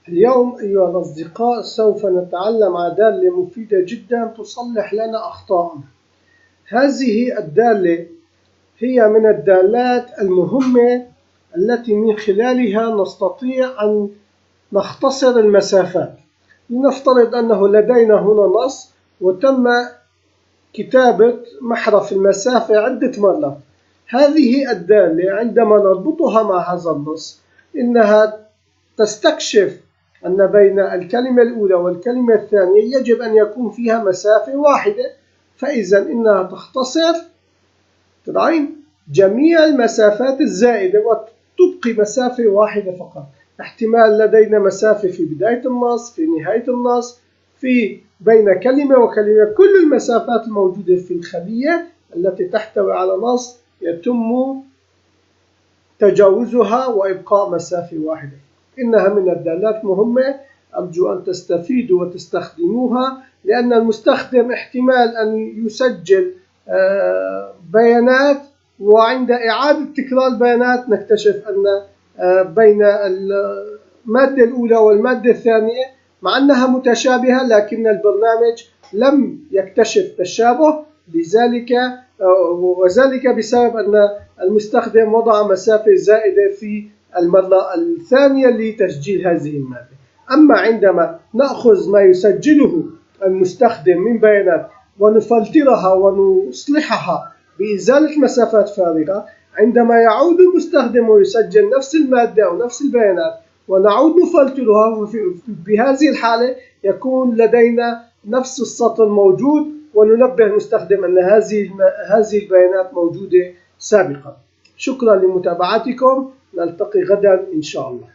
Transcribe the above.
اليوم أيها الأصدقاء سوف نتعلم على دالة مفيدة جدا تصلح لنا أخطاءنا. هذه الدالة هي من الدالات المهمة التي من خلالها نستطيع أن نختصر المسافات. لنفترض أنه لدينا هنا نص وتم كتابة محرف المسافة عدة مرات. هذه الدالة عندما نربطها مع هذا النص إنها تستكشف أن بين الكلمة الأولى والكلمة الثانية يجب أن يكون فيها مسافة واحدة، فإذا إنها تختصر جميع المسافات الزائدة وتبقي مسافة واحدة فقط. احتمال لدينا مسافة في بداية النص، في نهاية النص، في بين كلمة وكلمة. كل المسافات الموجودة في الخلية التي تحتوي على نص يتم تجاوزها وإبقاء مسافة واحدة. إنها من الدالات مهمة، أرجو أن تستفيدوا وتستخدموها، لأن المستخدم احتمال أن يسجل بيانات وعند إعادة تكرار البيانات نكتشف أن بين المادة الأولى والمادة الثانية مع أنها متشابهة لكن البرنامج لم يكتشف تشابه، وذلك بسبب أن المستخدم وضع مسافة زائدة في المرة الثانية لتسجيل هذه المادة. أما عندما نأخذ ما يسجله المستخدم من بيانات ونفلترها ونصلحها بإزالة مسافات فارغة، عندما يعود المستخدم ويسجل نفس المادة أو نفس البيانات ونعود نفلترها، بهذه الحالة يكون لدينا نفس السطر موجود وننبه المستخدم أن هذه البيانات موجودة سابقا. شكرا لمتابعتكم، نلتقي غدا إن شاء الله.